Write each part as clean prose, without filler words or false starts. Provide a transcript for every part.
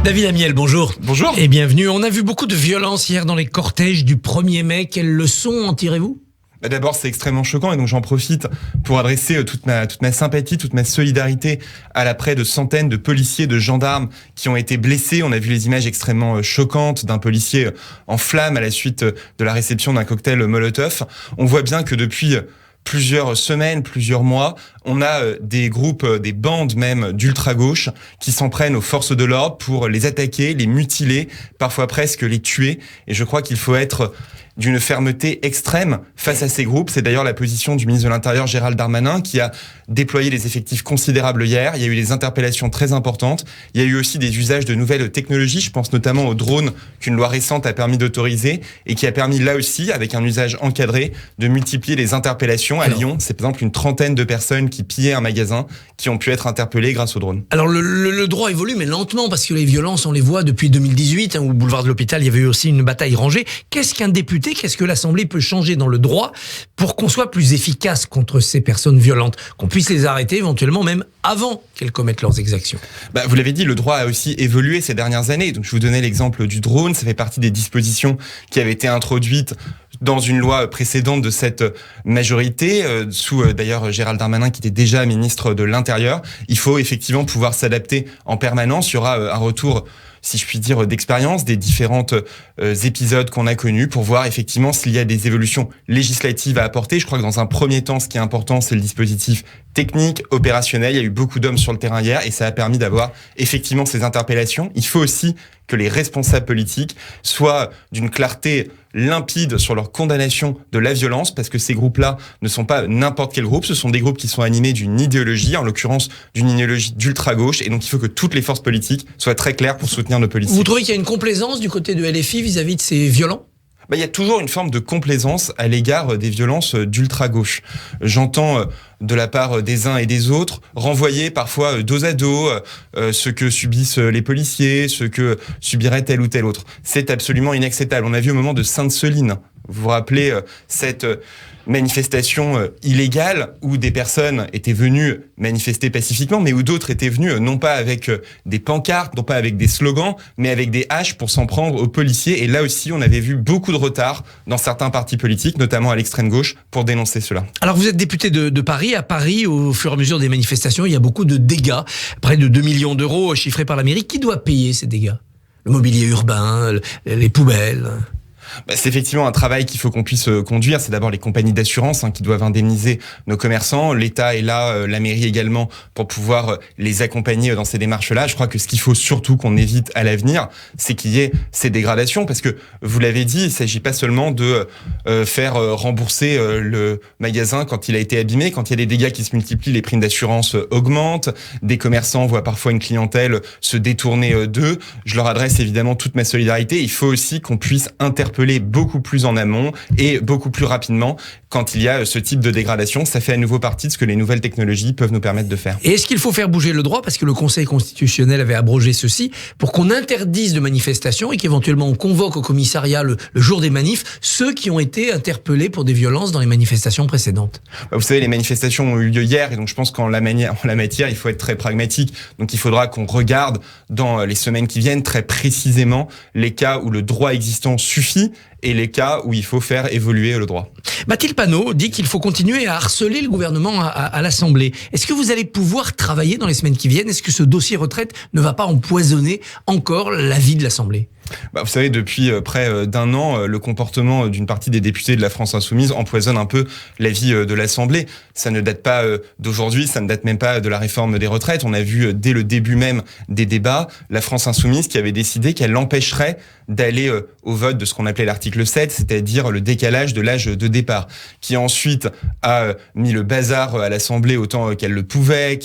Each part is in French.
David Amiel, bonjour. Bonjour. Et bienvenue. On a vu beaucoup de violence hier dans les cortèges du 1er mai. Quelles leçons en tirez-vous ? D'abord, c'est extrêmement choquant et donc j'en profite pour adresser toute ma sympathie, toute ma solidarité à la près de centaines de policiers, de gendarmes qui ont été blessés. On a vu les images extrêmement choquantes d'un policier en flammes à la suite de la réception d'un cocktail Molotov. On voit bien que depuis plusieurs semaines, plusieurs mois, on a des groupes, des bandes même d'ultra-gauche qui s'en prennent aux forces de l'ordre pour les attaquer, les mutiler, parfois presque les tuer. Et je crois qu'il faut être d'une fermeté extrême face à ces groupes. C'est d'ailleurs la position du ministre de l'Intérieur, Gérald Darmanin, qui a déployé des effectifs considérables hier. Il y a eu des interpellations très importantes. Il y a eu aussi des usages de nouvelles technologies. Je pense notamment aux drones qu'une loi récente a permis d'autoriser et qui a permis là aussi, avec un usage encadré, de multiplier les interpellations. À Lyon, c'est par exemple une trentaine de personnes qui pillaient un magasin qui ont pu être interpellées grâce aux drones. Alors le droit évolue, mais lentement, parce que les violences, on les voit depuis 2018, où au boulevard de l'Hôpital, il y avait eu aussi une bataille rangée. Qu'est-ce qu'un député, qu'est-ce que l'Assemblée peut changer dans le droit pour qu'on soit plus efficace contre ces personnes violentes, qu'on puisse les arrêter éventuellement même avant qu'elles commettent leurs exactions? Vous l'avez dit, le droit a aussi évolué ces dernières années. Donc je vous donnais l'exemple du drone, ça fait partie des dispositions qui avaient été introduites dans une loi précédente de cette majorité, sous d'ailleurs Gérald Darmanin qui était déjà ministre de l'Intérieur. Il faut effectivement pouvoir s'adapter en permanence. Il y aura un retour, si je puis dire, d'expérience des différentes épisodes qu'on a connus pour voir effectivement s'il y a des évolutions législatives à apporter. Je crois que dans un premier temps, ce qui est important, c'est le dispositif technique, opérationnel. Il y a eu beaucoup d'hommes sur le terrain hier et ça a permis d'avoir effectivement ces interpellations. Il faut aussi que les responsables politiques soient d'une clarté limpide sur leur condamnation de la violence, parce que ces groupes-là ne sont pas n'importe quel groupe, ce sont des groupes qui sont animés d'une idéologie, en l'occurrence d'une idéologie d'ultra-gauche, et donc il faut que toutes les forces politiques soient très claires pour soutenir nos policiers. Vous trouvez qu'il y a une complaisance du côté de LFI vis-à-vis de ces violents ? Il y a toujours une forme de complaisance à l'égard des violences d'ultra-gauche. J'entends de la part des uns et des autres renvoyer parfois dos à dos ce que subissent les policiers, ce que subirait tel ou tel autre. C'est absolument inacceptable. On a vu au moment de Sainte-Soline, vous vous rappelez cette manifestation illégale où des personnes étaient venues manifester pacifiquement, mais où d'autres étaient venus non pas avec des pancartes, non pas avec des slogans, mais avec des haches pour s'en prendre aux policiers. Et là aussi, on avait vu beaucoup de retard dans certains partis politiques, notamment à l'extrême gauche, pour dénoncer cela. Alors vous êtes député de Paris. À Paris, au fur et à mesure des manifestations, il y a beaucoup de dégâts. Près de 2 millions d'euros chiffrés par la mairie. Qui doit payer ces dégâts ? Le mobilier urbain, les poubelles ? C'est effectivement un travail qu'il faut qu'on puisse conduire. C'est d'abord les compagnies d'assurance qui doivent indemniser nos commerçants. L'État est là, la mairie également, pour pouvoir les accompagner dans ces démarches-là. Je crois que ce qu'il faut surtout qu'on évite à l'avenir, c'est qu'il y ait ces dégradations. Parce que, vous l'avez dit, il ne s'agit pas seulement de faire rembourser le magasin quand il a été abîmé. Quand il y a des dégâts qui se multiplient, les primes d'assurance augmentent. Des commerçants voient parfois une clientèle se détourner d'eux. Je leur adresse évidemment toute ma solidarité. Il faut aussi qu'on puisse interpeller beaucoup plus en amont et beaucoup plus rapidement quand il y a ce type de dégradation. Ça fait à nouveau partie de ce que les nouvelles technologies peuvent nous permettre de faire. Et est-ce qu'il faut faire bouger le droit, parce que le Conseil constitutionnel avait abrogé ceci, pour qu'on interdise de manifestations et qu'éventuellement on convoque au commissariat le jour des manifs ceux qui ont été interpellés pour des violences dans les manifestations précédentes? Vous savez, les manifestations ont eu lieu hier et donc je pense qu'en la matière, il faut être très pragmatique. Donc il faudra qu'on regarde dans les semaines qui viennent très précisément les cas où le droit existant suffit et les cas où il faut faire évoluer le droit. Mathilde Panot dit qu'il faut continuer à harceler le gouvernement à l'Assemblée. Est-ce que vous allez pouvoir travailler dans les semaines qui viennent? Est-ce que ce dossier retraite ne va pas empoisonner encore la vie de l'Assemblée? Vous savez, depuis près d'un an, le comportement d'une partie des députés de la France Insoumise empoisonne un peu la vie de l'Assemblée. Ça ne date pas d'aujourd'hui, ça ne date même pas de la réforme des retraites. On a vu dès le début même des débats, la France Insoumise qui avait décidé qu'elle empêcherait d'aller au vote de ce qu'on appelait l'article 7, c'est-à-dire le décalage de l'âge de départ, qui ensuite a mis le bazar à l'Assemblée autant qu'elle le pouvait,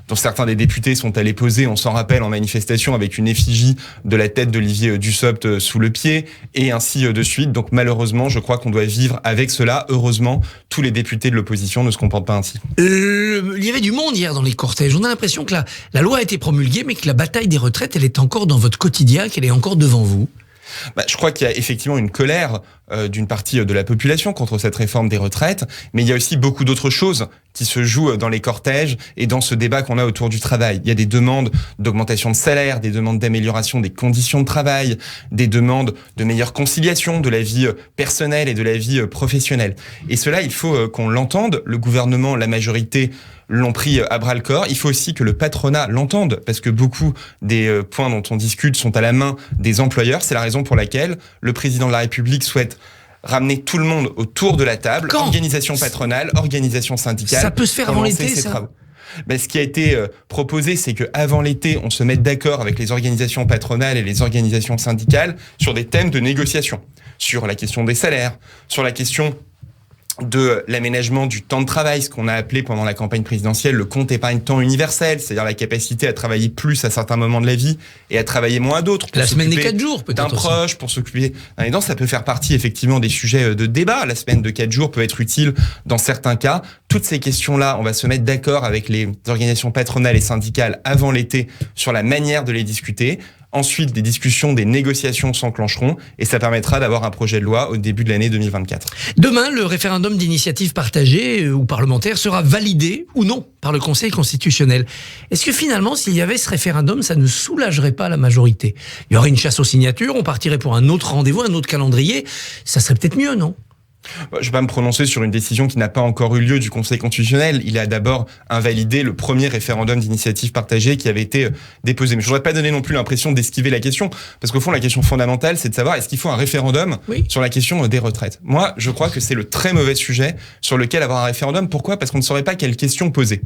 dont certains des députés sont allés poser, on s'en rappelle, en manifestation avec une effigie de la tête d'Olivier Dussopt sous le pied, et ainsi de suite. Donc malheureusement, je crois qu'on doit vivre avec cela. Heureusement, tous les députés de l'opposition ne se comportent pas ainsi. Il y avait du monde hier dans les cortèges. On a l'impression que la loi a été promulguée, mais que la bataille des retraites, elle est encore dans votre quotidien, qu'elle est encore devant vous. Je crois qu'il y a effectivement une colère d'une partie de la population contre cette réforme des retraites, mais il y a aussi beaucoup d'autres choses qui se jouent dans les cortèges et dans ce débat qu'on a autour du travail. Il y a des demandes d'augmentation de salaire, des demandes d'amélioration des conditions de travail, des demandes de meilleure conciliation de la vie personnelle et de la vie professionnelle. Et cela, il faut qu'on l'entende. Le gouvernement, la majorité l'ont pris à bras-le-corps. Il faut aussi que le patronat l'entende, parce que beaucoup des points dont on discute sont à la main des employeurs. C'est la raison pour laquelle le président de la République souhaite ramener tout le monde autour de la table, organisation patronale, organisation syndicale. Ça peut se faire avant l'été, ça ? Ce qui a été proposé, c'est qu'avant l'été, on se mette d'accord avec les organisations patronales et les organisations syndicales sur des thèmes de négociation, sur la question des salaires, sur la question de l'aménagement du temps de travail, ce qu'on a appelé pendant la campagne présidentielle le compte épargne-temps universel, c'est-à-dire la capacité à travailler plus à certains moments de la vie et à travailler moins à d'autres. La semaine des 4 jours, peut-être. D'un proche, pour s'occuper d'un aidant, ça peut faire partie effectivement des sujets de débat. La semaine de 4 jours peut être utile dans certains cas. Toutes ces questions-là, on va se mettre d'accord avec les organisations patronales et syndicales avant l'été sur la manière de les discuter. Ensuite, des discussions, des négociations s'enclencheront et ça permettra d'avoir un projet de loi au début de l'année 2024. Demain, le référendum d'initiative partagée ou parlementaire sera validé ou non par le Conseil constitutionnel. Est-ce que finalement, s'il y avait ce référendum, ça ne soulagerait pas la majorité ? Il y aurait une chasse aux signatures, on partirait pour un autre rendez-vous, un autre calendrier. Ça serait peut-être mieux, non ? Je ne vais pas me prononcer sur une décision qui n'a pas encore eu lieu du Conseil constitutionnel. Il a d'abord invalidé le premier référendum d'initiative partagée qui avait été déposé. Mais je ne voudrais pas donner non plus l'impression d'esquiver la question, parce qu'au fond, la question fondamentale, c'est de savoir est-ce qu'il faut un référendum sur la question des retraites. Moi, je crois que c'est le très mauvais sujet sur lequel avoir un référendum. Pourquoi ? Parce qu'on ne saurait pas quelle question poser.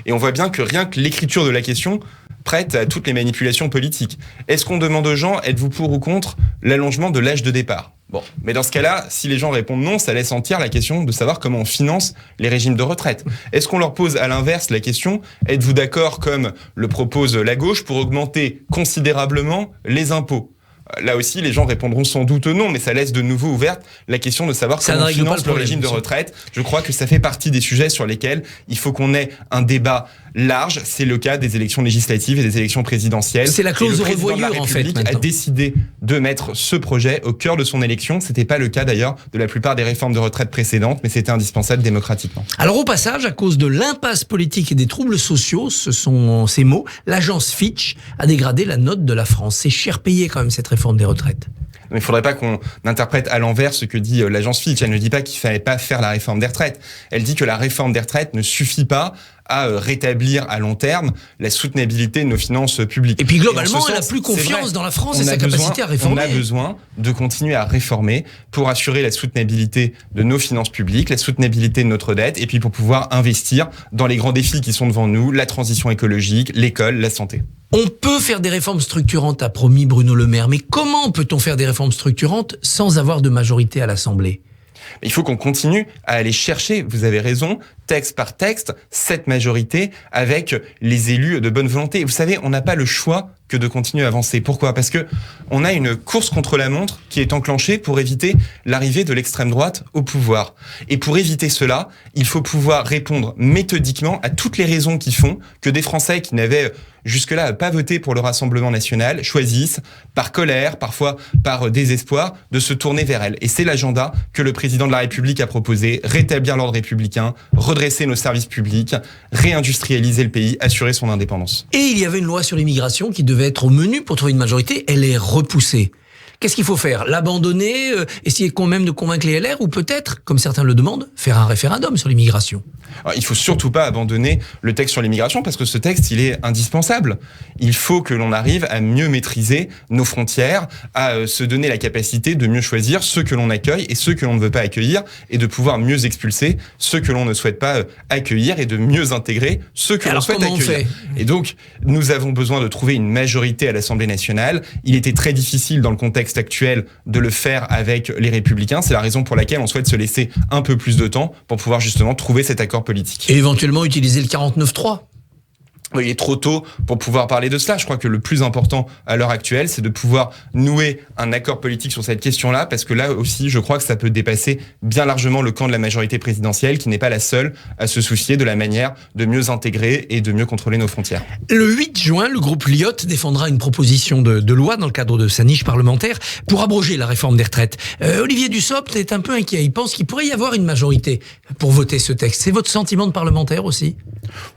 Et on voit bien que rien que l'écriture de la question prête à toutes les manipulations politiques. Est-ce qu'on demande aux gens, êtes-vous pour ou contre l'allongement de l'âge de départ ? Bon, mais dans ce cas-là, si les gens répondent non, ça laisse entière la question de savoir comment on finance les régimes de retraite. Est-ce qu'on leur pose à l'inverse la question, êtes-vous d'accord, comme le propose la gauche, pour augmenter considérablement les impôts ? Là aussi, les gens répondront sans doute non, mais ça laisse de nouveau ouverte la question de savoir comment on finance le régime de retraite. Je crois que ça fait partie des sujets sur lesquels il faut qu'on ait un débat large. C'est le cas des élections législatives et des élections présidentielles. C'est la clause de revoyure, en fait. Le président de la République a décidé de mettre ce projet au cœur de son élection. C'était pas le cas d'ailleurs de la plupart des réformes de retraite précédentes, mais c'était indispensable démocratiquement. Alors au passage, à cause de l'impasse politique et des troubles sociaux, ce sont ces mots, l'agence Fitch a dégradé la note de la France. C'est cher payé quand même cette réforme des retraites. Mais il ne faudrait pas qu'on interprète à l'envers ce que dit l'agence Fitch. Elle ne dit pas qu'il ne fallait pas faire la réforme des retraites. Elle dit que la réforme des retraites ne suffit pas à rétablir à long terme la soutenabilité de nos finances publiques. Et puis globalement, elle n'a plus confiance dans la France et sa capacité à réformer. On a besoin de continuer à réformer pour assurer la soutenabilité de nos finances publiques, la soutenabilité de notre dette, et puis pour pouvoir investir dans les grands défis qui sont devant nous, la transition écologique, l'école, la santé. On peut faire des réformes structurantes, a promis Bruno Le Maire, mais comment peut-on faire des réformes structurantes sans avoir de majorité à l'Assemblée ? Il faut qu'on continue à aller chercher, vous avez raison, texte par texte, cette majorité avec les élus de bonne volonté. Vous savez, on n'a pas le choix que de continuer à avancer. Pourquoi ? Parce que on a une course contre la montre qui est enclenchée pour éviter l'arrivée de l'extrême droite au pouvoir. Et pour éviter cela, il faut pouvoir répondre méthodiquement à toutes les raisons qui font que des Français qui n'avaient jusque-là pas voté pour le Rassemblement national choisissent, par colère, parfois par désespoir, de se tourner vers elle. Et c'est l'agenda que le président de la République a proposé, rétablir l'ordre républicain, redresser nos services publics, réindustrialiser le pays, assurer son indépendance. Et il y avait une loi sur l'immigration qui devait être au menu pour trouver une majorité, elle est repoussée. Qu'est-ce qu'il faut faire ? L'abandonner, essayer quand même de convaincre les LR ou peut-être, comme certains le demandent, faire un référendum sur l'immigration ? Alors, il faut surtout pas abandonner le texte sur l'immigration parce que ce texte, il est indispensable. Il faut que l'on arrive à mieux maîtriser nos frontières, à se donner la capacité de mieux choisir ceux que l'on accueille et ceux que l'on ne veut pas accueillir et de pouvoir mieux expulser ceux que l'on ne souhaite pas accueillir et de mieux intégrer ceux que l'on souhaite accueillir. Et donc, nous avons besoin de trouver une majorité à l'Assemblée nationale. Il était très difficile dans le contexte actuel de le faire avec les Républicains. C'est la raison pour laquelle on souhaite se laisser un peu plus de temps pour pouvoir justement trouver cet accord politique. Et éventuellement utiliser le 49.3 ? il est trop tôt pour pouvoir parler de cela. Je crois que le plus important à l'heure actuelle, c'est de pouvoir nouer un accord politique sur cette question-là, parce que là aussi, je crois que ça peut dépasser bien largement le camp de la majorité présidentielle, qui n'est pas la seule à se soucier de la manière de mieux intégrer et de mieux contrôler nos frontières. Le 8 juin, le groupe Lyotte défendra une proposition de loi dans le cadre de sa niche parlementaire pour abroger la réforme des retraites. Olivier Dussopt est un peu inquiet. Il pense qu'il pourrait y avoir une majorité pour voter ce texte. C'est votre sentiment de parlementaire aussi ?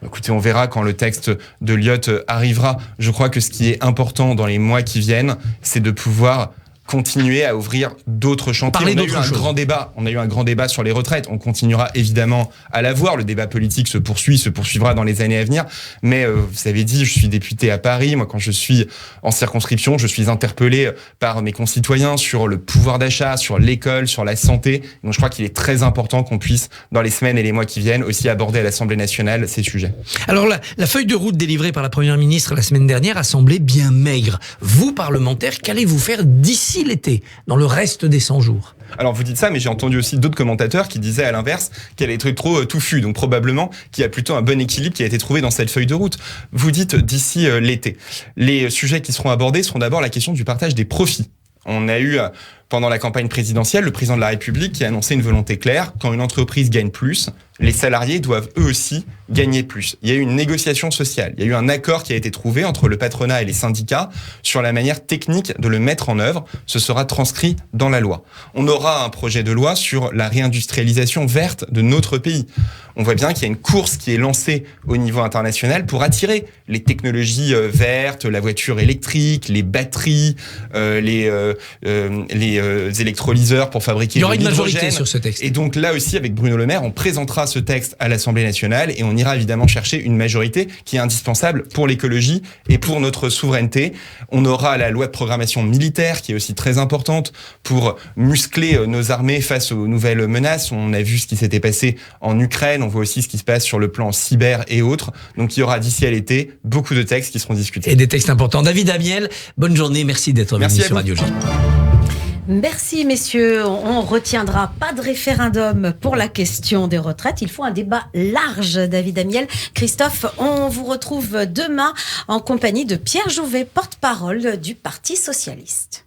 Écoutez, on verra quand le texte de Lyotte arrivera. Je crois que ce qui est important dans les mois qui viennent, c'est de pouvoir continuer à ouvrir d'autres chantiers. On a eu un grand débat sur les retraites. On continuera évidemment à l'avoir. Le débat politique se poursuivra dans les années à venir. Mais vous avez dit, je suis député à Paris. Moi, quand je suis en circonscription, je suis interpellé par mes concitoyens sur le pouvoir d'achat, sur l'école, sur la santé. Donc, je crois qu'il est très important qu'on puisse, dans les semaines et les mois qui viennent, aussi aborder à l'Assemblée nationale ces sujets. Alors, la feuille de route délivrée par la Première ministre la semaine dernière a semblé bien maigre. Vous, parlementaire, qu'allez-vous faire d'ici l'été, dans le reste des 100 jours? Alors vous dites ça, mais j'ai entendu aussi d'autres commentateurs qui disaient à l'inverse qu'elle est trop touffue. Donc probablement qu'il y a plutôt un bon équilibre qui a été trouvé dans cette feuille de route. Vous dites d'ici l'été. Les sujets qui seront abordés seront d'abord la question du partage des profits. On a eu, pendant la campagne présidentielle, le président de la République qui a annoncé une volonté claire. Quand une entreprise gagne plus, les salariés doivent eux aussi gagner plus. Il y a eu une négociation sociale. Il y a eu un accord qui a été trouvé entre le patronat et les syndicats sur la manière technique de le mettre en œuvre. Ce sera transcrit dans la loi. On aura un projet de loi sur la réindustrialisation verte de notre pays. On voit bien qu'il y a une course qui est lancée au niveau international pour attirer les technologies vertes, la voiture électrique, les batteries, les électrolyseurs pour fabriquer de l'hydrogène. Il y aura une majorité sur ce texte. Et donc là aussi, avec Bruno Le Maire, on présentera ce texte à l'Assemblée nationale et on ira évidemment chercher une majorité qui est indispensable pour l'écologie et pour notre souveraineté. On aura la loi de programmation militaire qui est aussi très importante pour muscler nos armées face aux nouvelles menaces. On a vu ce qui s'était passé en Ukraine, on voit aussi ce qui se passe sur le plan cyber et autres. Donc il y aura d'ici à l'été beaucoup de textes qui seront discutés. Et des textes importants. David Amiel, bonne journée, merci d'être venu sur Radio J. Merci messieurs, on retiendra pas de référendum pour la question des retraites, il faut un débat large. David Amiel, Christophe, on vous retrouve demain en compagnie de Pierre Jouvet, porte-parole du Parti socialiste.